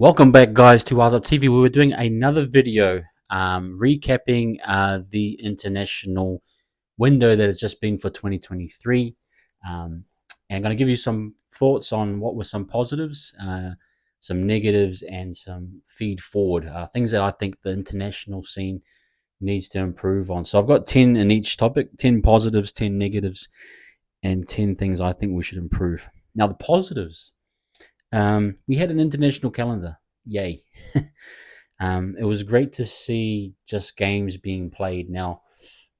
Welcome back, guys, to Wise Up TV. We were doing another video recapping the international window that has just been for 2023. And I'm going to give you some thoughts on what were some positives, some negatives, and some feed forward things that I think the international scene needs to improve on. So I've got 10 in each topic, 10 positives, 10 negatives, and 10 things I think we should improve. Now, the positives. We had an international calendar. Yay. It was great to see just games being played. Now,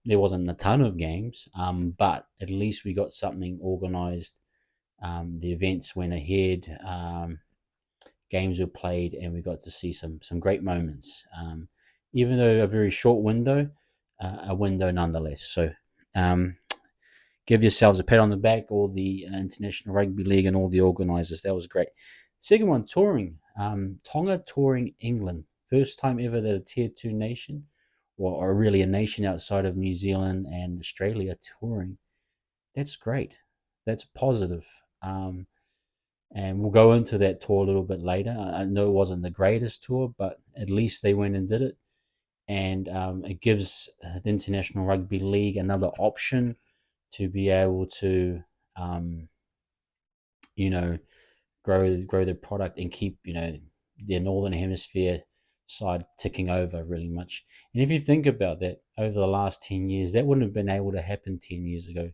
there wasn't a ton of games, but at least we got something organized. The events went ahead, games were played, and we got to see some great moments. Even though a very short window, a window nonetheless. So, give yourselves a pat on the back, all the International Rugby League and all the organisers. That was great. Second one, touring. Tonga touring England. First time ever that a Tier 2 nation, or really a nation outside of New Zealand and Australia touring. That's great. That's positive. And we'll go into that tour a little bit later. I know it wasn't the greatest tour, but at least they went and did it. And it gives the International Rugby League another option to be able to, grow the product and keep, the Northern Hemisphere side ticking over really much. And if you think about that, over the last 10 years, that wouldn't have been able to happen 10 years ago.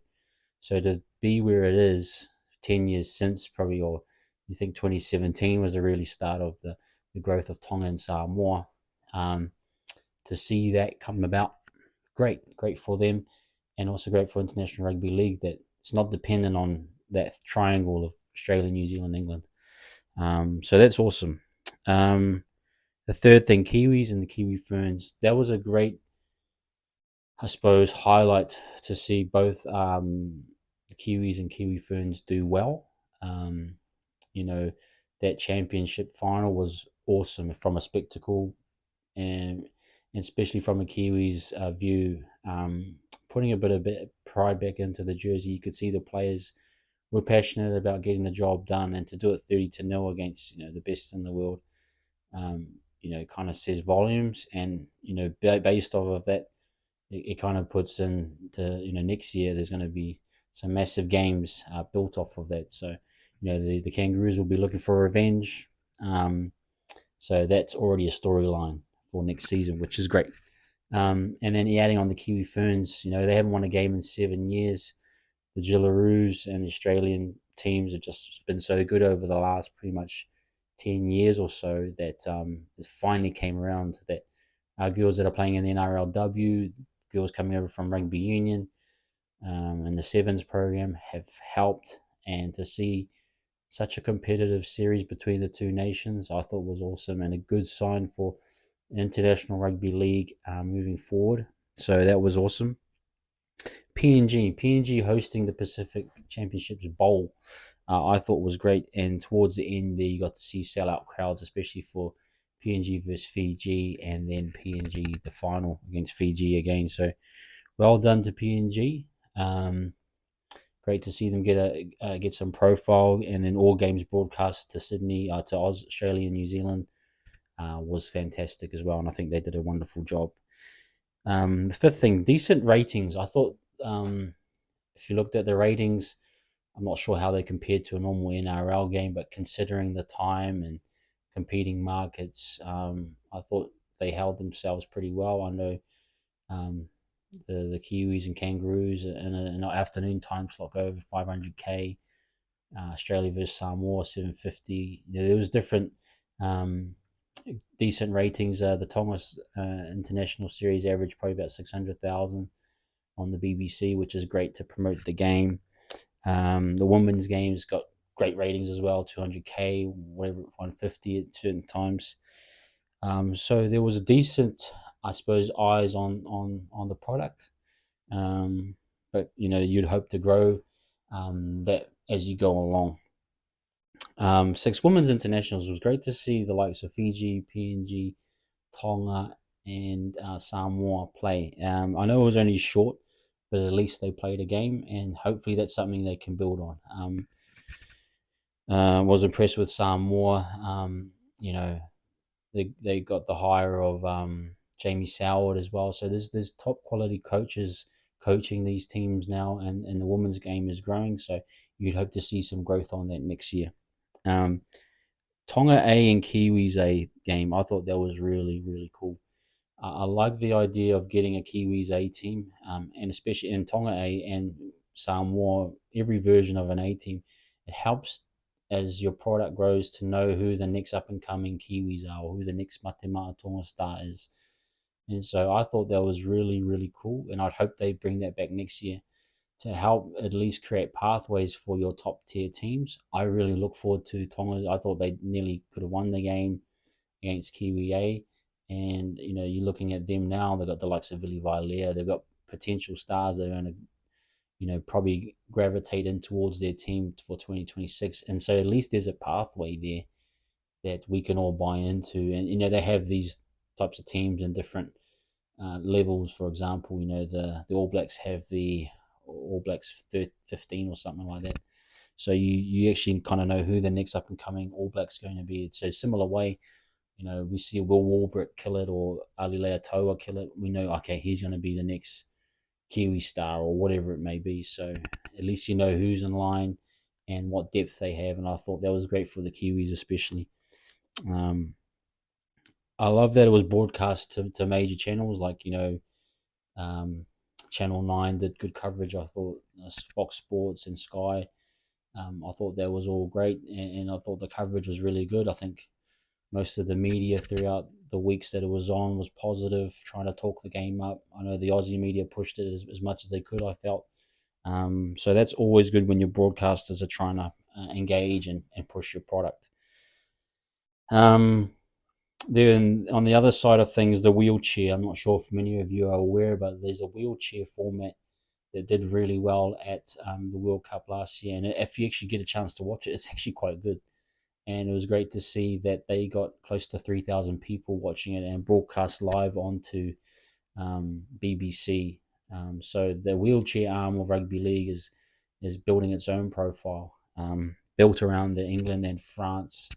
So to be where it is 10 years since, probably, or you think 2017 was the really start of the growth of Tonga and Samoa, to see that come about, great for them, and also great for International Rugby League that it's not dependent on that triangle of Australia, New Zealand, England. So that's awesome. The third thing, Kiwis and the Kiwi Ferns. That was a great, I suppose, highlight to see both the Kiwis and Kiwi Ferns do well. That championship final was awesome from a spectacle, and especially from a Kiwis view. Putting a bit of pride back into the jersey, you could see the players were passionate about getting the job done, and to do it 30-0 against the best in the world, kind of says volumes. And based off of that, it kind of puts into next year there's going to be some massive games built off of that. So the Kangaroos will be looking for revenge. So that's already a storyline for next season, which is great. And then adding on the Kiwi Ferns, they haven't won a game in 7 years. The Jillaroos and the Australian teams have just been so good over the last pretty much 10 years or so that it finally came around that our girls that are playing in the NRLW, girls coming over from Rugby Union and the Sevens program have helped. And to see such a competitive series between the two nations, I thought was awesome and a good sign for International Rugby League moving forward. So that was awesome. PNG hosting the Pacific Championships Bowl, I thought was great. And towards the end there, you got to see sellout crowds, especially for PNG versus Fiji, and then PNG the final against Fiji again. So well done to PNG. Great to see them get some profile, and then all games broadcast to Sydney, to Australia and New Zealand. Was fantastic as well, and I think they did a wonderful job. The fifth thing, decent ratings. I thought if you looked at the ratings, I'm not sure how they compared to a normal NRL game, but considering the time and competing markets, I thought they held themselves pretty well. I know the Kiwis and Kangaroos in an afternoon time slot go over 500k. Australia versus Samoa 750. There was different decent ratings. The Tongas International Series averaged probably about 600,000 on the BBC, which is great to promote the game. The women's games got great ratings as well, 200k, whatever, 150 at certain times. So there was a decent, I suppose, eyes on the product. But you'd hope to grow that as you go along. 6 women's internationals. It was great to see the likes of Fiji, PNG, Tonga, and Samoa play. I know it was only short, but at least they played a game, and hopefully that's something they can build on. Was impressed with Samoa. You know, they got the hire of Jamie Soward as well. So there's top quality coaches coaching these teams now, and the women's game is growing. So you'd hope to see some growth on that next year. Um, Tonga A and Kiwis A game, I thought that was really really cool. I like the idea of getting a Kiwis A team, and especially in Tonga A and Samoa, every version of an A team. It helps as your product grows to know who the next up and coming Kiwis are, or who the next Matemata Tonga star is. And so I thought that was really, really cool. And I'd hope they bring that back next year to help at least create pathways for your top tier teams. I really look forward to Tonga. I thought they nearly could have won the game against Kiwi A. And, you're looking at them now, they've got the likes of Vili Vailea, they've got potential stars that are going to, probably gravitate in towards their team for 2026. And so at least there's a pathway there that we can all buy into. And, they have these types of teams in different levels. For example, the All Blacks have the All Blacks 15 or something like that. So you actually kind of know who the next up and coming All Black's going to be. It's a similar way. We see Will Warbrick kill it or Alilea Toa kill it. We know, okay, he's going to be the next Kiwi star or whatever it may be. So at least you know who's in line and what depth they have. And I thought that was great for the Kiwis, especially. Um, I love that it was broadcast to major channels like, um, Channel 9 did good coverage. I thought Fox Sports and Sky. I thought that was all great. And I thought the coverage was really good. I think most of the media throughout the weeks that it was on was positive, trying to talk the game up. I know the Aussie media pushed it as much as they could, I felt. So that's always good when your broadcasters are trying to engage and push your product. Then on the other side of things, the wheelchair. I'm not sure if many of you are aware, but there's a wheelchair format that did really well at the World Cup last year. And if you actually get a chance to watch it, it's actually quite good. And it was great to see that they got close to 3,000 people watching it and broadcast live onto BBC. So the wheelchair arm of Rugby League is building its own profile, built around the England and France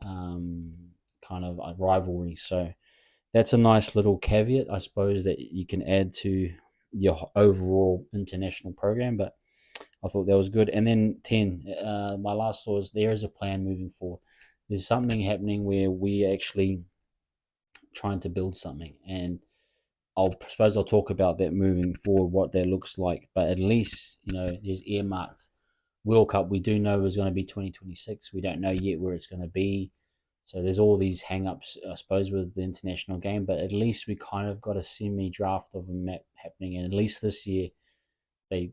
kind of rivalry. So that's a nice little caveat, I suppose, that you can add to your overall international program. But I thought that was good. And then 10, my last thought is there is a plan moving forward. There's something happening where we actually trying to build something. And I suppose I'll talk about that moving forward, what that looks like. But at least, there's earmarked World Cup. We do know is going to be 2026. We don't know yet where it's going to be. So there's all these hang-ups, I suppose, with the international game. But at least we kind of got a semi-draft of a map happening. And at least this year, they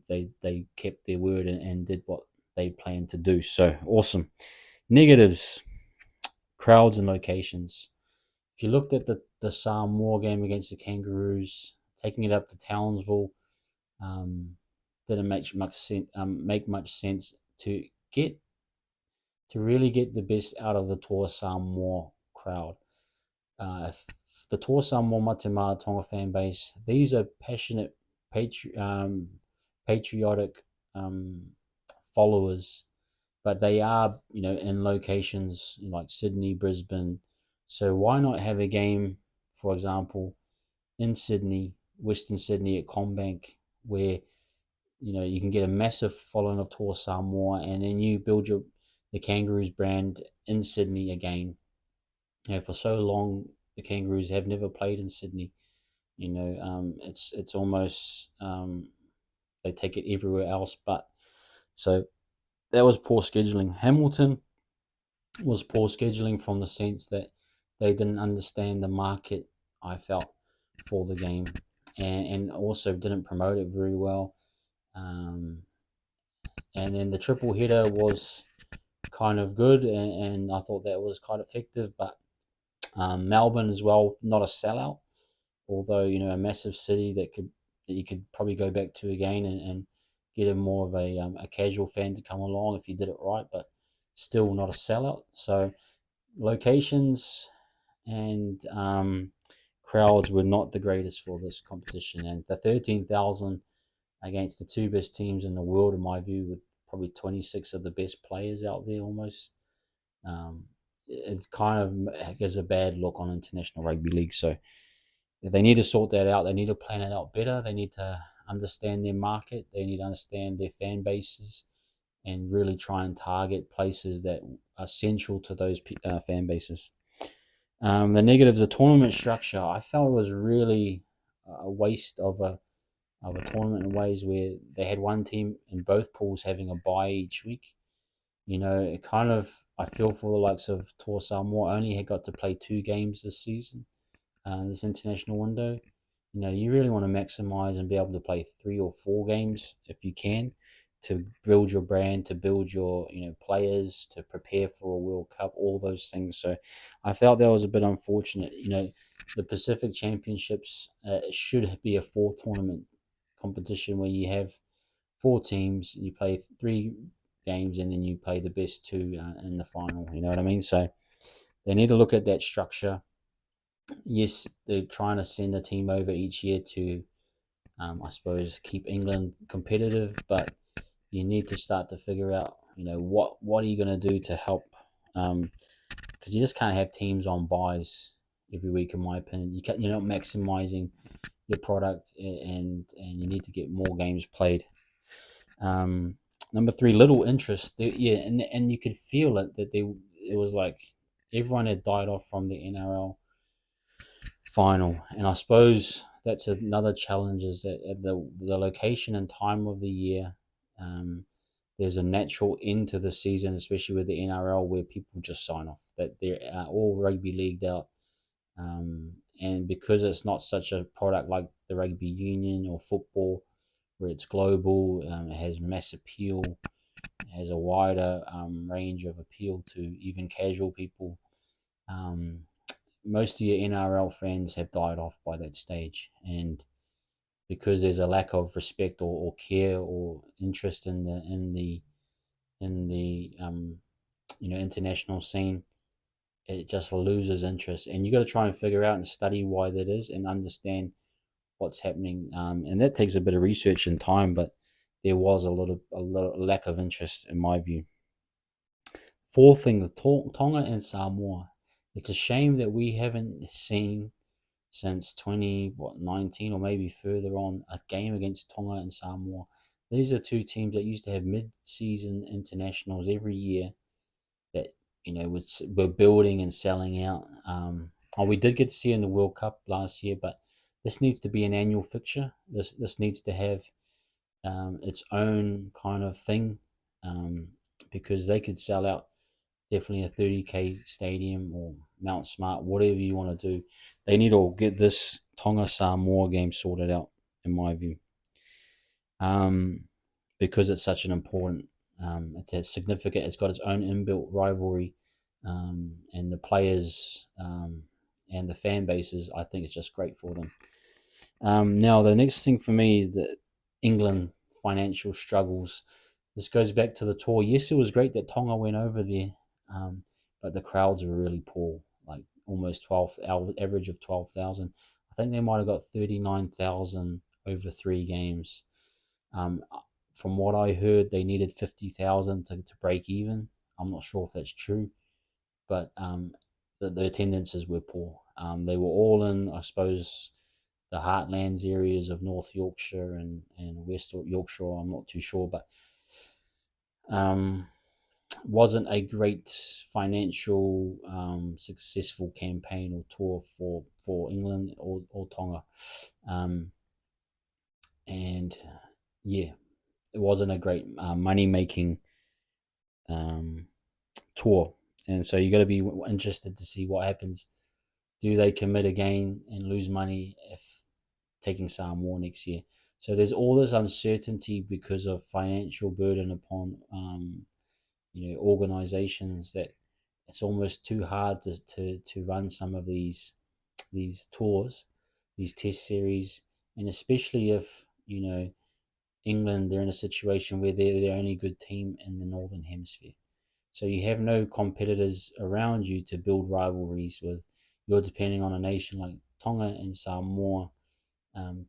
kept their word and did what they planned to do. So awesome. Negatives, crowds and locations. If you looked at the Samoa game against the Kangaroos, taking it up to Townsville, um, didn't make much sense to get to really get the best out of the Toa Samoa crowd. If the Toa Samoa Matemata Tonga fan base, these are passionate, patriotic followers, but they are, in locations like Sydney, Brisbane. So why not have a game, for example, in Sydney, Western Sydney at CommBank, where you can get a massive following of Toa Samoa, and then you build the Kangaroos brand in Sydney again. For so long, the Kangaroos have never played in Sydney. It's almost they take it everywhere else, but so that was poor scheduling. Hamilton was poor scheduling from the sense that they didn't understand the market, I felt, for the game, and also didn't promote it very well. And then the triple header was kind of good, and I thought that was quite effective. But Melbourne as well, not a sellout, although a massive city that you could probably go back to again and get a more of a casual fan to come along if you did it right, but still not a sellout. So locations and crowds were not the greatest for this competition, and the 13,000 against the two best teams in the world, in my view, with probably 26 of the best players out there almost. it kind of gives a bad look on international rugby league. So they need to sort that out. They need to plan it out better. They need to understand their market. They need to understand their fan bases and really try and target places that are central to those fan bases. The negatives, the tournament structure, I felt it was really a waste of a tournament in ways where they had one team in both pools having a bye each week. You know, it kind of, I feel for the likes of Tor Samoa only had got to play 2 games this season, this international window. You know, you really want to maximize and be able to play 3 or 4 games if you can, to build your brand, to build your players, to prepare for a World Cup, all those things. So I felt that was a bit unfortunate. You know, the Pacific Championships should be a 4 tournament competition where you have 4 teams, you play 3 games, and then you play the best 2 in the final. You know what I mean? So they need to look at that structure. Yes, they're trying to send a team over each year to, I suppose, keep England competitive, but you need to start to figure out, what are you going to do to help? Because you just can't have teams on buys every week, in my opinion. You're not maximizing your product, and you need to get more games played. Um, Number 3, little interest. Yeah, and you could feel it that it was like everyone had died off from the NRL final, and I suppose that's another challenge, is that at the location and time of the year, there's a natural end to the season, especially with the NRL, where people just sign off. That they're all rugby leagued out, and because it's not such a product like the rugby union or football, where it's global, it has mass appeal, it has a wider range of appeal to even casual people. Um, Most of your NRL fans have died off by that stage, and because there's a lack of respect or care or interest in the international scene, it just loses interest. And you got to try and figure out and study why that is and understand what's happening. And that takes a bit of research and time, but there was a lack of interest in my view. Fourth thing, the Tonga and Samoa. It's a shame that we haven't seen since 2019 or maybe further on a game against Tonga and Samoa. These are 2 teams that used to have mid-season internationals every year that were building and selling out. We did get to see in the World Cup last year, but this needs to be an annual fixture. This needs to have its own kind of thing, because they could sell out definitely a 30K stadium or Mount Smart, whatever you want to do. They need to get this Tonga Samoa game sorted out, in my view, because it's such an important, it's a significant, it's got its own inbuilt rivalry, and the players, and the fan bases, I think it's just great for them. Now, the next thing for me, the England financial struggles. This goes back to the tour. Yes, it was great that Tonga went over there, but the crowds were really poor, like almost 12, average of 12,000. I think they might have got 39,000 over 3 games. From what I heard, they needed 50,000 to break even. I'm not sure if that's true, but the attendances were poor. They were all in, I suppose, the heartlands areas of North Yorkshire and West Yorkshire. I'm not too sure, but wasn't a great financial successful campaign or tour for England or Tonga. And yeah, it wasn't a great money making tour. And so you got to be interested to see what happens. Do they commit again and lose money if taking Samoa next year? So there's all this uncertainty because of financial burden upon organizations, that it's almost too hard to run some of these tours, these test series, and especially if England, they're in a situation where they're the only good team in the Northern Hemisphere. So you have no competitors around you to build rivalries with. You're depending on a nation like Tonga and Samoa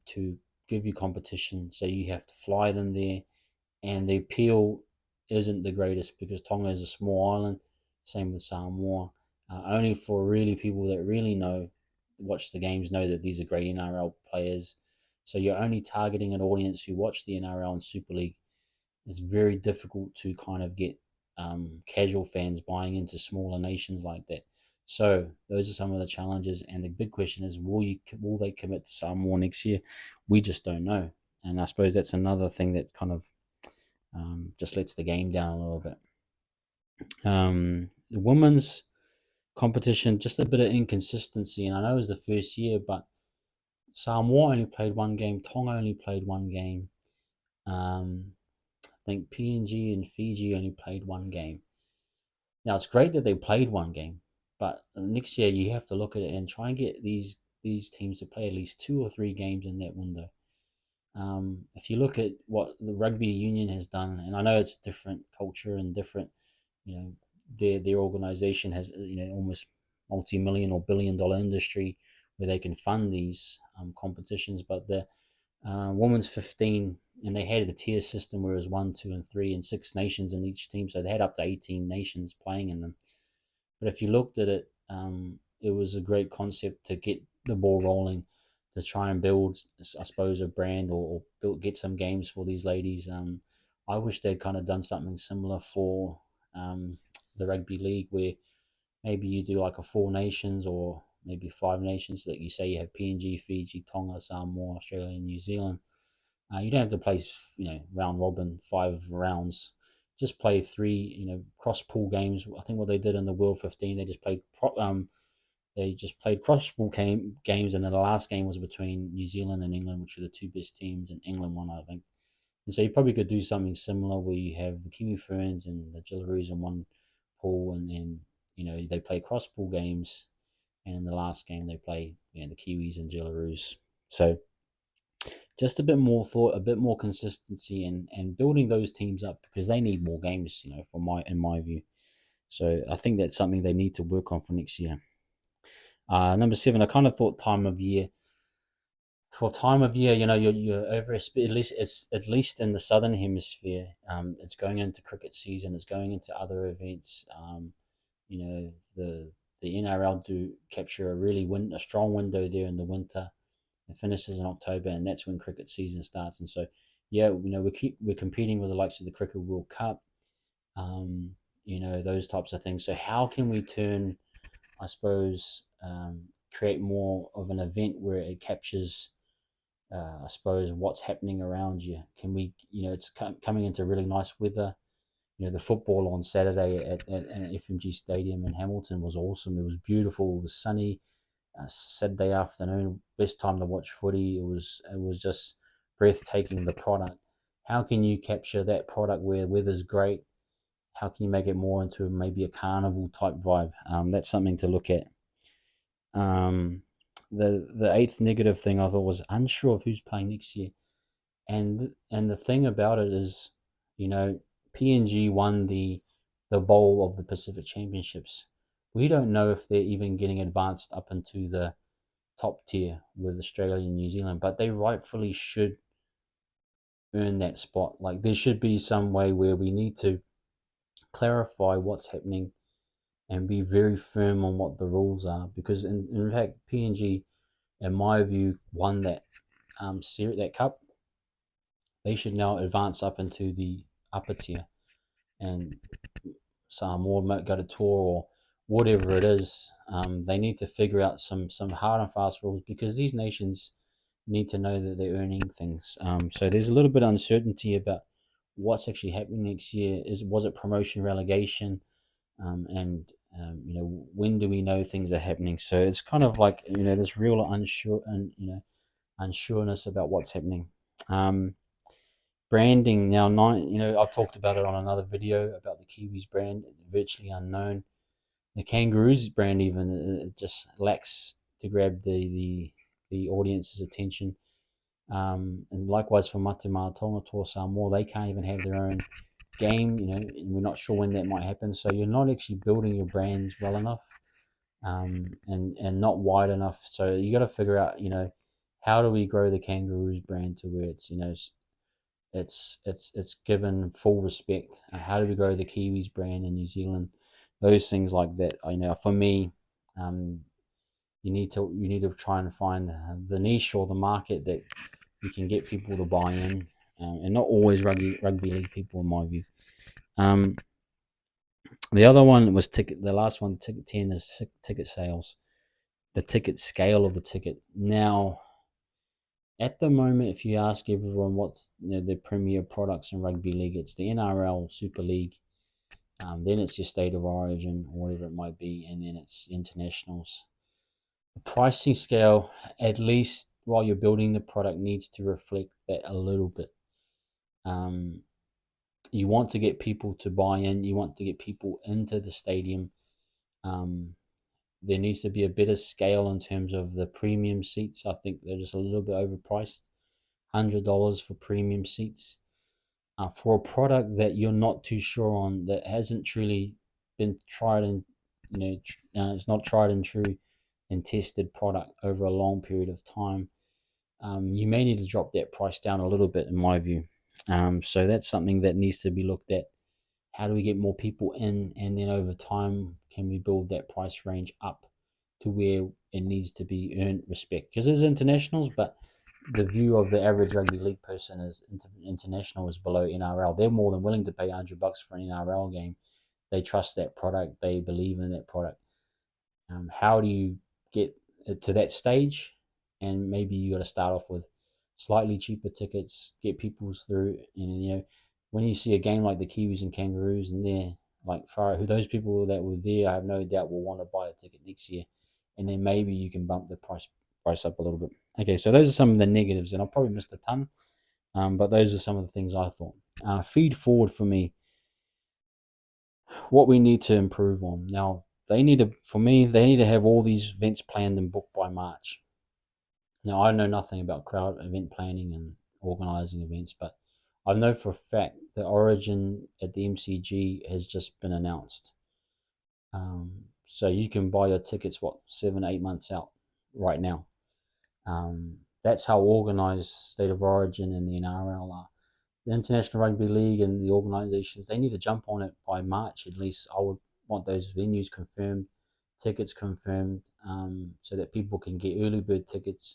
to give you competition. So you have to fly them there, and the appeal isn't the greatest because Tonga is a small island. Same with Samoa. only for really people that really know, watch the games, know that these are great NRL players. So you're only targeting an audience who watch the NRL and Super League. It's very difficult to kind of get casual fans buying into smaller nations like that. So those are some of the challenges, and the big question is, will they commit to Samoa next year? We just don't know, and I suppose that's another thing that kind of just lets the game down a little bit. The women's competition, just a bit of inconsistency, and I know it was the first year, but Samoa only played one game, Tonga only played one game. I think PNG and Fiji only played one game. Now it's great that they played one game, but next year you have to look at it and try and get these teams to play at least 2 or 3 games in that window. If you look at what the rugby union has done, and I know it's a different culture and different, you know, their organization has almost multi-million or billion-dollar industry where they can fund these competitions, but the women's 15, and they had a tier system where it was 1, 2, and 3, and 6 nations in each team, so they had up to 18 nations playing in them. But if you looked at it, it was a great concept to get the ball rolling, to try and build, I suppose, a brand, or get some games for these ladies. I wish they'd kind of done something similar for the rugby league, where maybe you do like a 4 nations or maybe 5 nations. That you say you have PNG, Fiji, Tonga, Samoa, Australia, and New Zealand. You don't have to play, round robin 5 rounds. Just play 3, cross pool games. I think what they did in the World 15, they just played cross pool games, and then the last game was between New Zealand and England, which were the 2 best teams, and England won, I think. And so you probably could do something similar where you have the Kiwi Ferns and the Jillaroos in one pool, and then they play cross pool games, and in the last game they play the Kiwis and Jillaroos. So just a bit more thought, a bit more consistency, and building those teams up, because they need more games, in my view. So I think that's something they need to work on for next year. Number 7, I kind of thought time of year. For time of year, you're over at least in the southern hemisphere. It's going into cricket season. It's going into other events. You know the NRL do capture a strong window there in the winter. It finishes in October, and that's when cricket season starts. And so, yeah, we're competing with the likes of the Cricket World Cup, those types of things. So how can we turn, I suppose, create more of an event where it captures, I suppose, what's happening around you? Can we, it's coming into really nice weather. The football on Saturday at FMG Stadium in Hamilton was awesome. It was beautiful. It was sunny. Saturday afternoon, best time to watch footy. It was just breathtaking, the product. How can you capture that product where weather's great? How can you make it more into maybe a carnival type vibe? That's something to look at. The eighth negative thing I thought was unsure of who's playing next year, and the thing about it is, PNG won the bowl of the Pacific Championships. We don't know if they're even getting advanced up into the top tier with Australia and New Zealand, but they rightfully should earn that spot. Like, there should be some way where we need to clarify what's happening and be very firm on what the rules are, because in fact PNG, in my view, won that cup. They should now advance up into the upper tier, and Samoa might go to tour or whatever it is. They need to figure out some hard and fast rules, because these nations need to know that they're earning things. So there's a little bit of uncertainty about what's actually happening next year. Was it promotion, relegation, and when do we know things are happening? So it's kind of like this real unsureness about what's happening. Branding now, I've talked about it on another video about the Kiwis brand, virtually unknown. The Kangaroos brand even, it just lacks to grab the audience's attention. And likewise for Matamata, Tonga, Toa Samoa, they can't even have their own game, and we're not sure when that might happen. So you're not actually building your brands well enough, and not wide enough. So you got to figure out, how do we grow the Kangaroos brand to where it's, it's given full respect. How do we grow the Kiwis brand in New Zealand those things like that. For me, um, you need to try and find the niche or the market that you can get people to buy in, and not always rugby league people, in my view. Um, the other one was ticket. The last one, ticket 10, is ticket sales. The ticket scale of the ticket. Now, at the moment, if you ask everyone what's the premier products in rugby league, it's the NRL Super League. Then it's your state of origin or whatever it might be, and then it's internationals. The pricing scale, at least while you're building the product, needs to reflect that a little bit. Um, you want to get people to buy in. You want to get people into the stadium. Um, there needs to be a better scale in terms of the premium seats. I think they're just a little bit overpriced. $100 for premium seats for a product that you're not too sure on, that hasn't truly been tried and it's not tried and true and tested product over a long period of time. You may need to drop that price down a little bit, in my view. So that's something that needs to be looked at. How do we get more people in, and then over time, can we build that price range up to where it needs to be earned respect? Because there's internationals, but the view of the average rugby league person is international is below NRL. They're more than willing to pay $100 for an NRL game. They trust that product. They believe in that product. How do you get to that stage? And maybe you got to start off with slightly cheaper tickets, get people through. And when you see a game like the Kiwis and Kangaroos, and they're like, for who those people that were there, I have no doubt will want to buy a ticket next year, and then maybe you can bump the price up a little bit. Okay, so those are some of the negatives, and I probably missed a ton, but those are some of the things I thought. Feed forward for me, what we need to improve on. Now, they need to, for me, they need to have all these events planned and booked by March. Now, I know nothing about crowd event planning and organising events, but I know for a fact the origin at the MCG has just been announced. So you can buy your tickets, 7, 8 months out right now. That's how organised State of Origin and the NRL are. The International Rugby League and the organisations, they need to jump on it by March at least. I would want those venues confirmed, tickets confirmed, so that people can get early bird tickets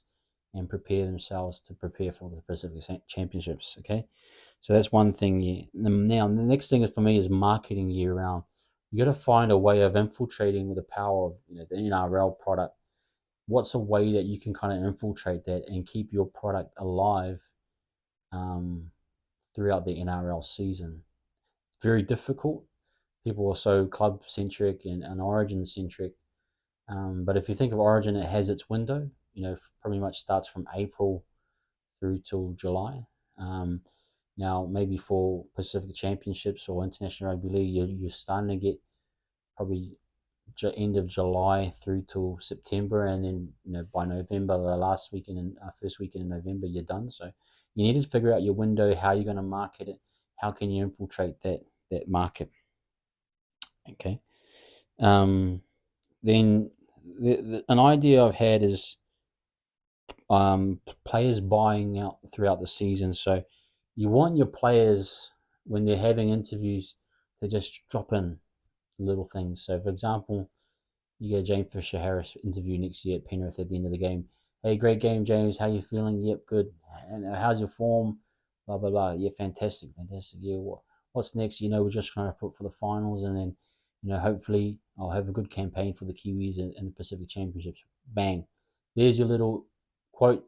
and prepare themselves to prepare for the Pacific Championships. Okay, so that's one thing. Yeah. Now the next thing for me is marketing year round. You got to find a way of infiltrating with the power of the NRL product. What's a way that you can kind of infiltrate that and keep your product alive um, throughout the NRL season? Very difficult. People are so club centric and origin centric. But if you think of Origin, it has its window. Pretty much starts from April through till July. Now, maybe for Pacific Championships or International Rugby League, you're starting to get probably end of July through till September, and then by November, the last weekend and first weekend in November, you're done. So you need to figure out your window, how you're going to market it, how can you infiltrate that market. Okay. Then an idea I've had is players buying out throughout the season. So you want your players, when they're having interviews, to just drop in little things. So, for example, you get a James Fisher Harris interview next year at Penrith at the end of the game. Hey, great game, James. How you feeling? Yep, good. And how's your form? Blah blah blah. Yeah, fantastic. Yeah, what's next? We're just trying to put for the finals, and then hopefully I'll have a good campaign for the Kiwis and the Pacific Championships. Bang. There's your little quote,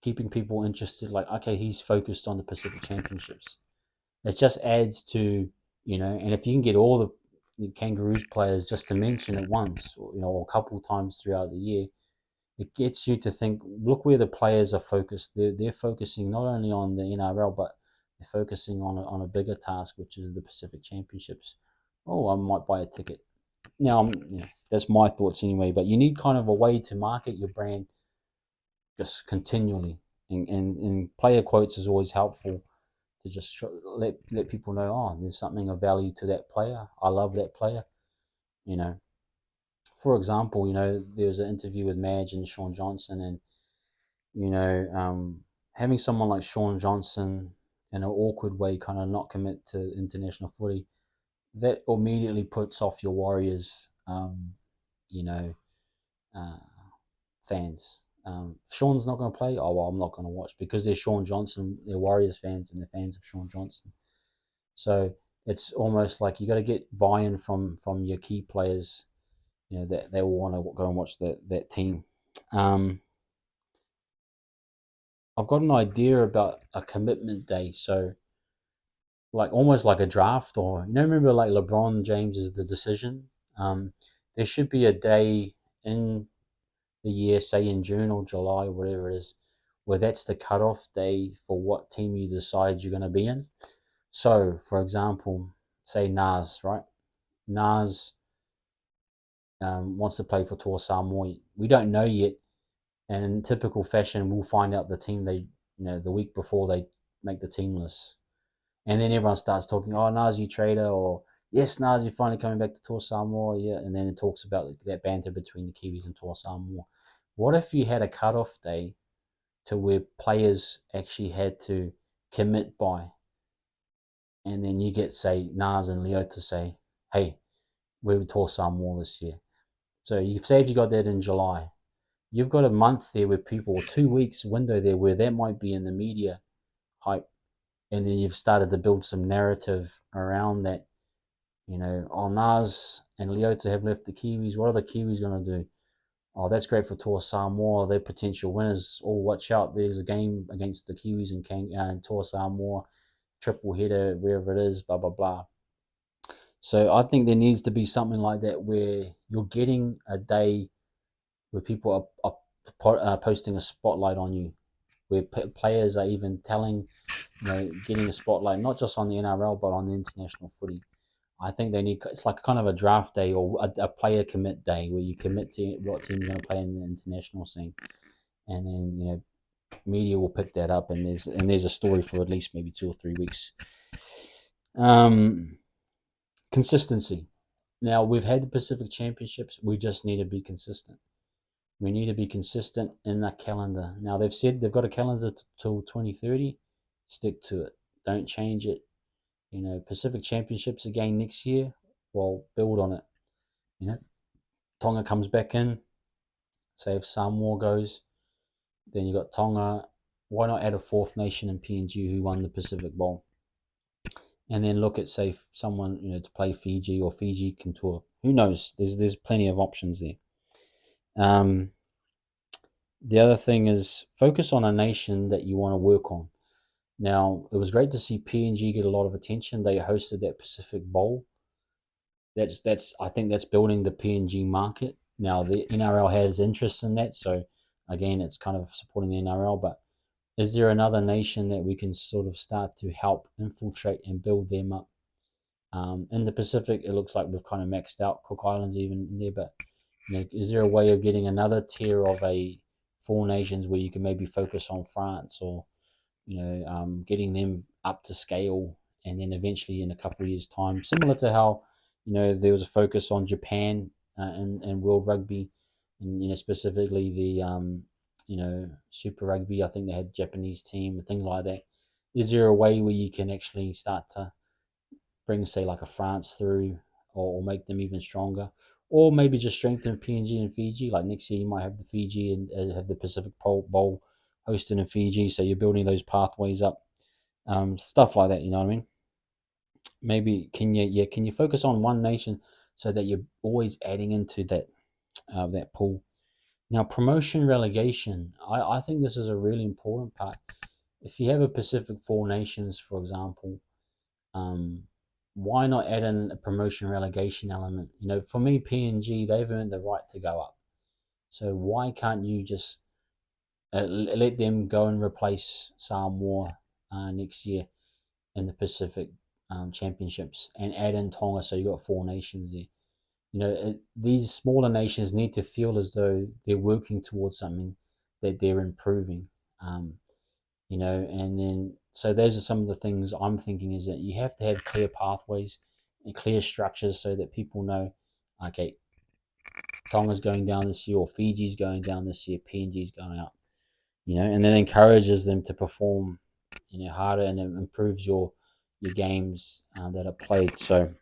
keeping people interested. Like, okay, he's focused on the Pacific Championships. It just adds to, and if you can get all the Kangaroos players just to mention it once, or a couple of times throughout the year, it gets you to think, look where the players are focused. They're focusing not only on the NRL, but they're focusing on a bigger task, which is the Pacific Championships. Oh, I might buy a ticket. Now, that's my thoughts anyway, but you need kind of a way to market your brand just continually. And player quotes is always helpful to just let people know, oh, there's something of value to that player. I love that player. For example, there was an interview with Madge and Sean Johnson, and having someone like Sean Johnson in an awkward way kind of not commit to international footy, that immediately puts off your Warriors, you know, uh, fans. If Sean's not going to play, oh well, I'm not going to watch because they're Sean Johnson, they're Warriors fans, and they're fans of Sean Johnson. So it's almost like you got to get buy-in from your key players, that they will want to go and watch that team. Um, I've got an idea about a commitment day, so like almost like a draft, or remember like LeBron James is the decision. There should be a day in the year, say in June or July, whatever it is, where that's the cutoff day for what team you decide you're going to be in. So, for example, say Nas, right? Nas wants to play for Tor Samoa. We don't know yet, and in typical fashion, we'll find out the team the week before they make the team list. And then everyone starts talking, oh, Nas, you trader, or yes, Nas, you're finally coming back to Tor Samoa, yeah. And then it talks about that banter between the Kiwis and Tor Samoa. What if you had a cutoff day to where players actually had to commit by, and then you get, say, Nas and Leo to say, hey, we're Tor Samoa this year. So you say if you got that in July, you've got a month there where people, or 2 weeks window there where that might be in the media hype, and then you've started to build some narrative around that. Oh, Nas and Leota have left the Kiwis. What are the Kiwis going to do? Oh, that's great for Tor Samoa. They're potential winners. Oh, watch out. There's a game against the Kiwis and Tor Samoa. Triple header, wherever it is, blah, blah, blah. So I think there needs to be something like that where you're getting a day where people are posting a spotlight on you, where players are even telling, getting a spotlight, not just on the NRL, but on the international footy. I think they need, it's like kind of a draft day or a player commit day where you commit to what team you're going to play in the international scene. And then, media will pick that up, and there's a story for at least maybe 2 or 3 weeks. Consistency. Now, we've had the Pacific Championships. We just need to be consistent. We need to be consistent in that calendar. Now, they've said they've got a calendar till 2030. Stick to it. Don't change it. Pacific Championships again next year. Well, build on it. Tonga comes back in. Say if Samoa goes, then you got Tonga. Why not add a fourth nation in PNG who won the Pacific Bowl? And then look at, say, someone to play Fiji, or Fiji can tour. Who knows? There's plenty of options there. The other thing is focus on a nation that you want to work on. Now, it was great to see PNG get a lot of attention. They hosted that Pacific Bowl. That's I think that's building the PNG market. Now, the NRL has interest in that, so again, it's kind of supporting the NRL. But is there another nation that we can sort of start to help infiltrate and build them up? In the Pacific, it looks like we've kind of maxed out. Cook Islands even in there, but is there a way of getting another tier of a four nations where you can maybe focus on France, or getting them up to scale, and then eventually in a couple of years' time, similar to how there was a focus on Japan and World Rugby, and specifically the Super Rugby. I think they had a Japanese team and things like that. Is there a way where you can actually start to bring, say, like a France through, or make them even stronger, or maybe just strengthen PNG and Fiji? Like next year, you might have the Fiji and have the Pacific Bowl hosted in Fiji, so you're building those pathways up, stuff like that. You know what I mean? Maybe can you focus on one nation so that you're always adding into that pool? Now, promotion relegation. I think this is a really important part. If you have a Pacific Four Nations, for example, um, why not add in a promotion relegation element? For me, PNG, they've earned the right to go up. So why can't you just let them go and replace Samoa next year in the Pacific Championships, and add in Tonga, so you got four nations there. These smaller nations need to feel as though they're working towards something, that they're improving. And then so those are some of the things I'm thinking, is that you have to have clear pathways and clear structures so that people know, okay, Tonga's going down this year, or Fiji's going down this year, PNG's going up. And then encourages them to perform, harder, and it improves your games that are played. So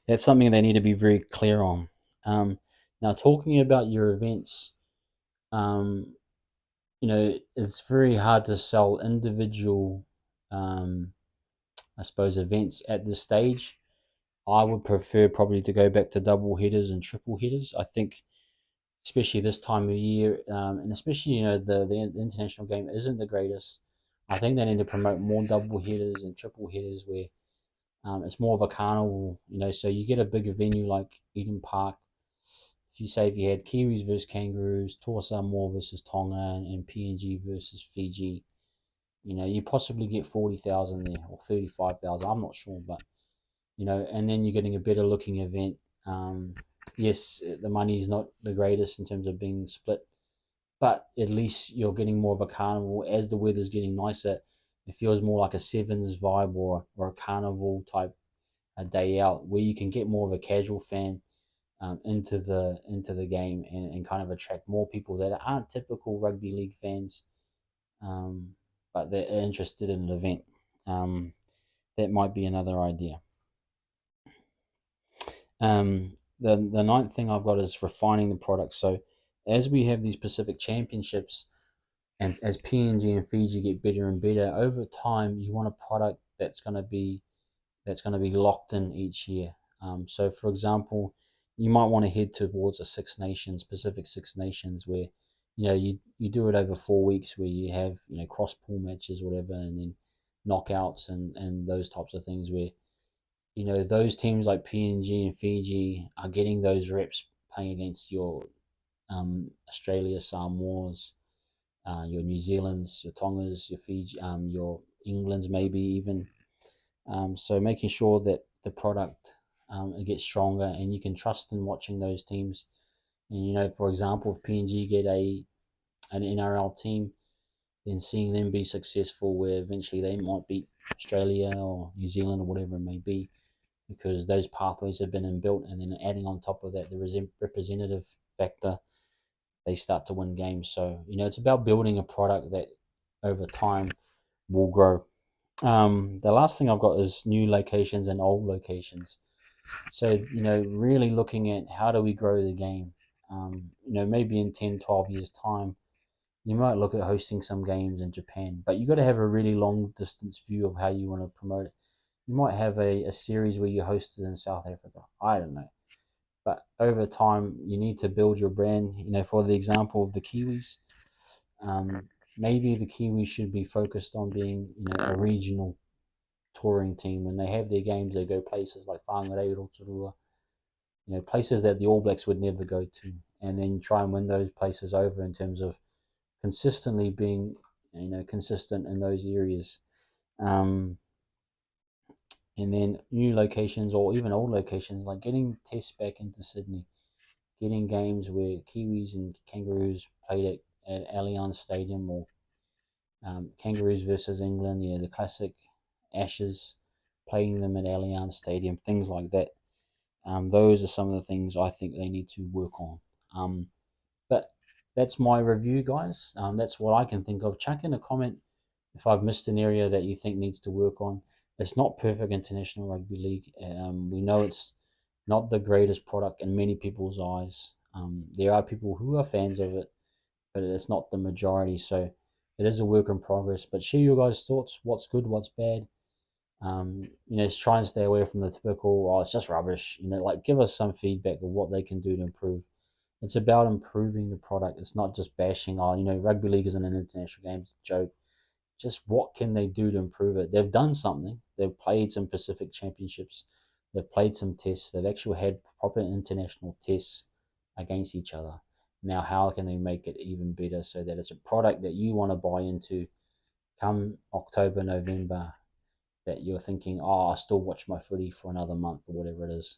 that's something they need to be very clear on. Now, talking about your events, um, it's very hard to sell individual, um, I suppose, events at this stage. I would prefer probably to go back to double headers and triple headers. I think, especially this time of year, and especially the international game isn't the greatest. I think they need to promote more double headers and triple headers where it's more of a carnival. So you get a bigger venue like Eden Park. If you say if you had Kiwis versus Kangaroos, Toa Samoa versus Tonga, and PNG versus Fiji, you possibly get 40,000 there or 35,000. I'm not sure, but and then you're getting a better looking event. Yes, the money is not the greatest in terms of being split, but at least you're getting more of a carnival. As the weather's getting nicer, it feels more like a sevens vibe or a carnival type a day out where you can get more of a casual fan into the game and kind of attract more people that aren't typical rugby league fans, um, but they're interested in an event. Um, that might be another idea. The ninth thing I've got is refining the product. So as we have these Pacific Championships, and as PNG and Fiji get better and better over time, you want a product that's going to be locked in each year. So, for example, you might want to head towards a Six Nations, Pacific Six Nations, where you do it over 4 weeks, where you have cross pool matches, whatever, and then knockouts and those types of things, where those teams like PNG and Fiji are getting those reps playing against your Australia, Samoas, your New Zealands, your Tongas, your Fiji, your Englands, maybe even. So making sure that the product it gets stronger and you can trust in watching those teams. And for example, if PNG get an NRL team, then seeing them be successful, where eventually they might beat Australia or New Zealand or whatever it may be, because those pathways have been inbuilt, and then adding on top of that the representative factor, they start to win games. So it's about building a product that over time will grow. The last thing I've got is new locations and old locations. So, really looking at how do we grow the game. Maybe in 10, 12 years' time, you might look at hosting some games in Japan, but you got to have a really long distance view of how you want to promote it. You might have a series where you host it in South Africa. I don't know. But over time, you need to build your brand. For the example of the Kiwis, maybe the Kiwis should be focused on being, a regional touring team. When they have their games, they go places like Whangarei, Rotorua, places that the All Blacks would never go to, and then try and win those places over in terms of consistently being, consistent in those areas. Um, and then new locations or even old locations, like getting tests back into Sydney, getting games where Kiwis and Kangaroos played at Allianz Stadium, or Kangaroos versus England, the classic Ashes, playing them at Allianz Stadium, things like that. Those are some of the things I think they need to work on. But that's my review, guys. That's what I can think of. Chuck in a comment if I've missed an area that you think needs to work on. It's not perfect international rugby league. We know it's not the greatest product in many people's eyes. There are people who are fans of it, but it's not the majority. So it is a work in progress. But share your guys' thoughts. What's good? What's bad? Just try and stay away from the typical, oh, it's just rubbish. Like give us some feedback of what they can do to improve. It's about improving the product. It's not just bashing, oh, rugby league isn't an international game, it's a joke. Just what can they do to improve it? They've done something. They've played some Pacific Championships. They've played some tests. They've actually had proper international tests against each other. Now, how can they make it even better so that it's a product that you want to buy into come October, November, that you're thinking, oh, I'll still watch my footy for another month or whatever it is.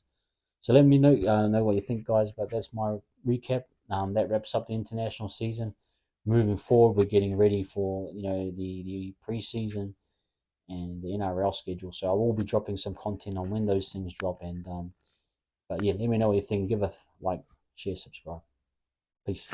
So let me know what you think, guys. But that's my recap. That wraps up the international season. Moving forward, we're getting ready for the preseason and the NRL schedule. So I will be dropping some content on when those things drop. And but yeah, let me know what you think. Give a like, share, subscribe. Peace.